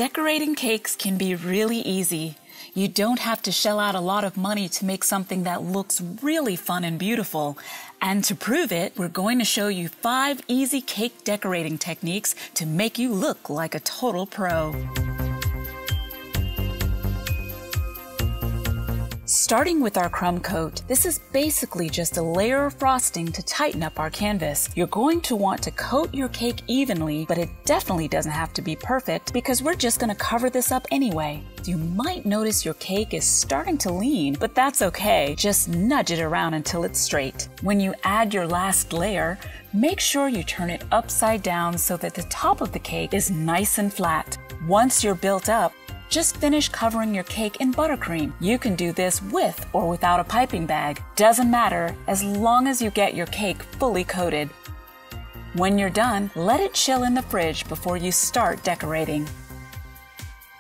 Decorating cakes can be really easy. You don't have to shell out a lot of money to make something that looks really fun and beautiful. And to prove it, we're going to show you 5 easy cake decorating techniques to make you look like a total pro. Starting with our crumb coat, this is basically just a layer of frosting to tighten up our canvas. You're going to want to coat your cake evenly, but it definitely doesn't have to be perfect because we're just going to cover this up anyway. You might notice your cake is starting to lean, but that's okay. Just nudge it around until it's straight. When you add your last layer, make sure you turn it upside down so that the top of the cake is nice and flat. Once you're built up, just finish covering your cake in buttercream. You can do this with or without a piping bag. Doesn't matter as long as you get your cake fully coated. When you're done, let it chill in the fridge before you start decorating.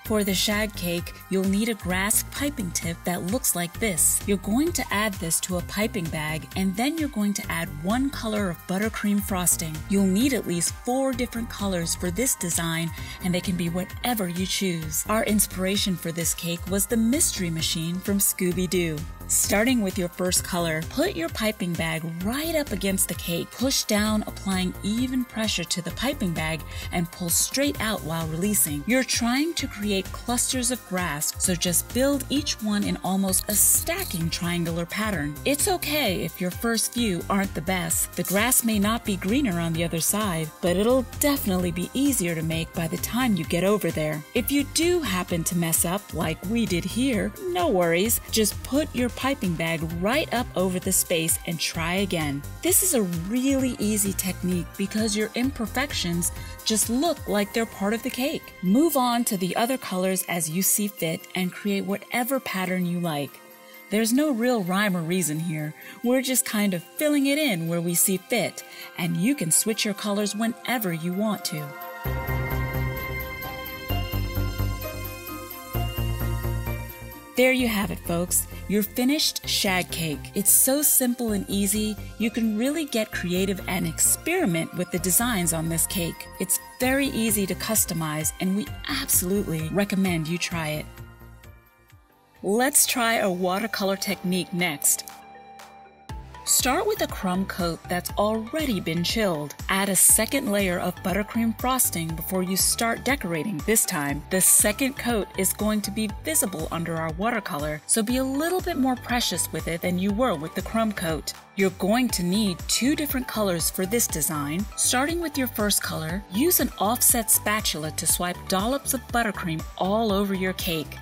For the shag cake, you'll need a grass piping tip that looks like this. You're going to add this to a piping bag, and then you're going to add 1 color of buttercream frosting. You'll need at least 4 different colors for this design, and they can be whatever you choose. Our inspiration for this cake was the Mystery Machine from Scooby-Doo. Starting with your first color, put your piping bag right up against the cake. Push down, applying even pressure to the piping bag, and pull straight out while releasing. You're trying to create clusters of grass, so just build each one in almost a stacking triangular pattern. It's okay if your first few aren't the best. The grass may not be greener on the other side, but it'll definitely be easier to make by the time you get over there. If you do happen to mess up like we did here, no worries. Just put your piping bag right up over the space and try again. This is a really easy technique because your imperfections just look like they're part of the cake. Move on to the other colors as you see fit and create whatever pattern you like. There's no real rhyme or reason here. We're just kind of filling it in where we see fit, and you can switch your colors whenever you want to. There you have it, folks. Your finished shag cake. It's so simple and easy, you can really get creative and experiment with the designs on this cake. It's very easy to customize, and we absolutely recommend you try it. Let's try a watercolor technique next. Start with a crumb coat that's already been chilled. Add a second layer of buttercream frosting before you start decorating this time. The second coat is going to be visible under our watercolor, so be a little bit more precious with it than you were with the crumb coat. You're going to need 2 different colors for this design. Starting with your first color, use an offset spatula to swipe dollops of buttercream all over your cake.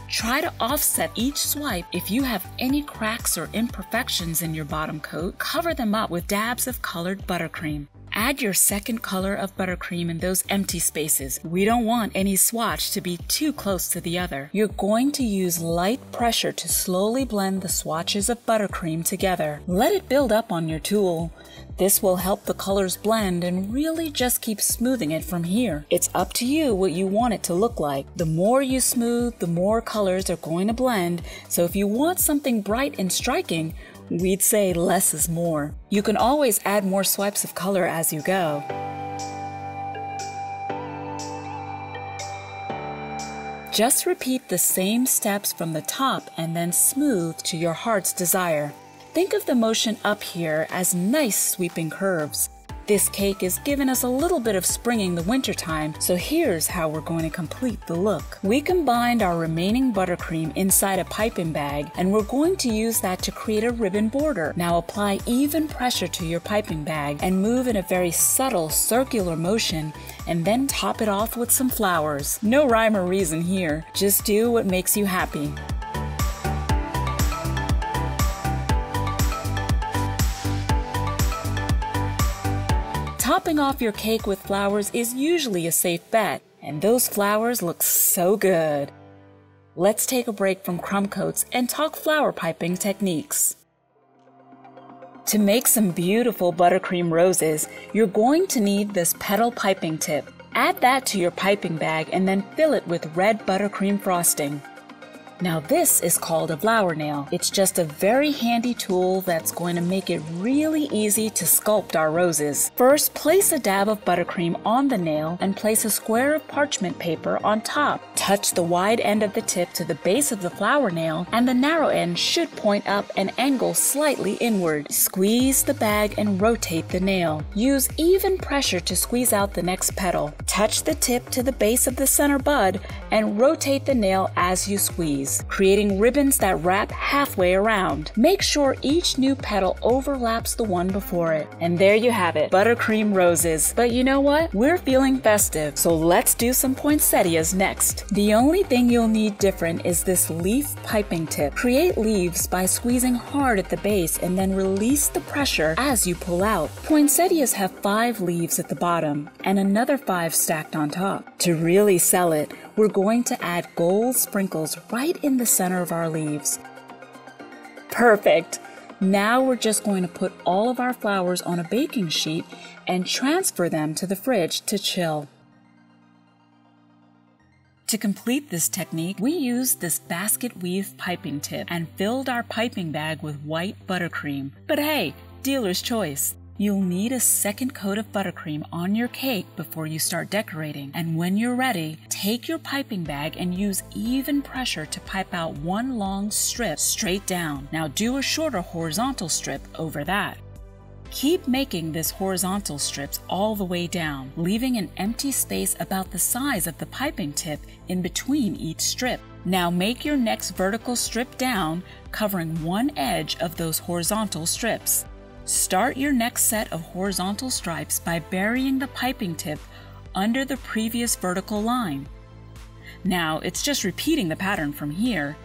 Try to offset each swipe. If you have any cracks or imperfections in your bottom coat, cover them up with dabs of colored buttercream. Add your second color of buttercream in those empty spaces. We don't want any swatch to be too close to the other. You're going to use light pressure to slowly blend the swatches of buttercream together. Let it build up on your tool. This will help the colors blend and really just keep smoothing it from here. It's up to you what you want it to look like. The more you smooth, the more colors are going to blend, so if you want something bright and striking, we'd say less is more. You can always add more swipes of color as you go. Just repeat the same steps from the top and then smooth to your heart's desire. Think of the motion up here as nice sweeping curves. This cake is giving us a little bit of springing the wintertime, so here's how we're going to complete the look. We combined our remaining buttercream inside a piping bag, and we're going to use that to create a ribbon border. Now apply even pressure to your piping bag and move in a very subtle circular motion, and then top it off with some flowers. No rhyme or reason here, just do what makes you happy. Topping off your cake with flowers is usually a safe bet, and those flowers look so good. Let's take a break from crumb coats and talk flower piping techniques. To make some beautiful buttercream roses, you're going to need this petal piping tip. Add that to your piping bag and then fill it with red buttercream frosting. Now this is called a flower nail. It's just a very handy tool that's going to make it really easy to sculpt our roses. First, place a dab of buttercream on the nail and place a square of parchment paper on top. Touch the wide end of the tip to the base of the flower nail, and the narrow end should point up and angle slightly inward. Squeeze the bag and rotate the nail. Use even pressure to squeeze out the next petal. Touch the tip to the base of the center bud and rotate the nail as you squeeze, creating ribbons that wrap halfway around. Make sure each new petal overlaps the one before it. And there you have it, buttercream roses. But you know what? We're feeling festive, so let's do some poinsettias next. The only thing you'll need different is this leaf piping tip. Create leaves by squeezing hard at the base and then release the pressure as you pull out. Poinsettias have 5 leaves at the bottom and another 5 stacked on top. To really sell it, we're going to add gold sprinkles right in the center of our leaves. Perfect! Now we're just going to put all of our flowers on a baking sheet and transfer them to the fridge to chill. To complete this technique, we used this basket weave piping tip and filled our piping bag with white buttercream. But hey, dealer's choice. You'll need a second coat of buttercream on your cake before you start decorating. And when you're ready, take your piping bag and use even pressure to pipe out one long strip straight down. Now do a shorter horizontal strip over that. Keep making this horizontal strips all the way down, leaving an empty space about the size of the piping tip in between each strip. Now make your next vertical strip down, covering one edge of those horizontal strips. Start your next set of horizontal stripes by burying the piping tip under the previous vertical line. Now it's just repeating the pattern from here.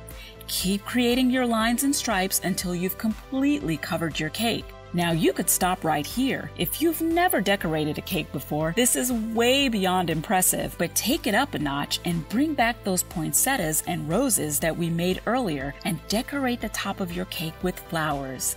Keep creating your lines and stripes until you've completely covered your cake. Now you could stop right here. If you've never decorated a cake before, this is way beyond impressive, but take it up a notch and bring back those poinsettias and roses that we made earlier and decorate the top of your cake with flowers.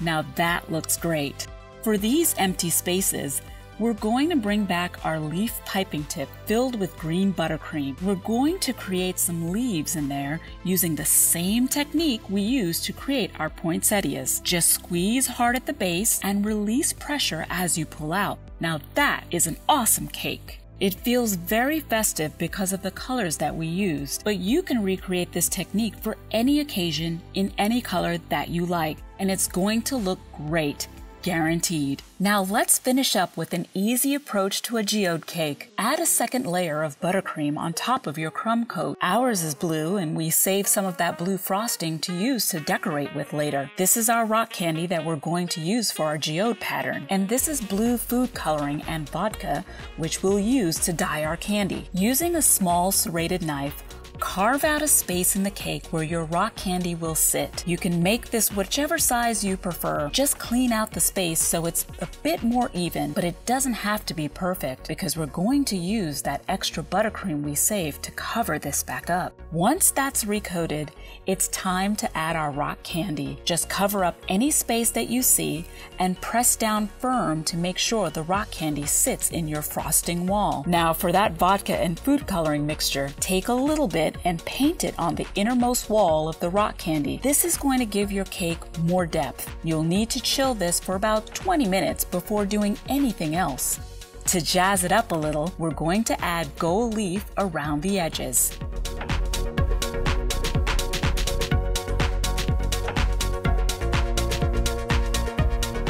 Now that looks great. For these empty spaces, we're going to bring back our leaf piping tip filled with green buttercream. We're going to create some leaves in there using the same technique we used to create our poinsettias. Just squeeze hard at the base and release pressure as you pull out. Now that is an awesome cake. It feels very festive because of the colors that we used, but you can recreate this technique for any occasion in any color that you like, and it's going to look great. Guaranteed. Now let's finish up with an easy approach to a geode cake. Add a second layer of buttercream on top of your crumb coat. Ours is blue and we save some of that blue frosting to use to decorate with later. This is our rock candy that we're going to use for our geode pattern. And this is blue food coloring and vodka, which we'll use to dye our candy. Using a small serrated knife, carve out a space in the cake where your rock candy will sit. You can make this whichever size you prefer. Just clean out the space so it's a bit more even, but it doesn't have to be perfect because we're going to use that extra buttercream we saved to cover this back up. Once that's recoated, it's time to add our rock candy. Just cover up any space that you see and press down firm to make sure the rock candy sits in your frosting wall. Now for that vodka and food coloring mixture, take a little bit and paint it on the innermost wall of the rock candy. This is going to give your cake more depth. You'll need to chill this for about 20 minutes before doing anything else. To jazz it up a little, we're going to add gold leaf around the edges.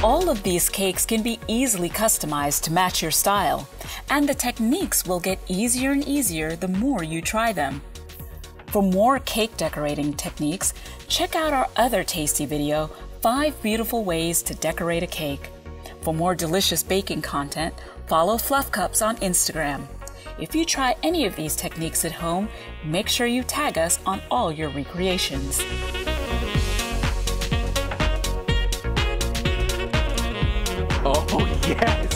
All of these cakes can be easily customized to match your style, and the techniques will get easier and easier the more you try them. For more cake decorating techniques, check out our other tasty video, 5 Beautiful Ways to Decorate a Cake. For more delicious baking content, follow Fluff Cups on Instagram. If you try any of these techniques at home, make sure you tag us on all your recreations. Oh, yes!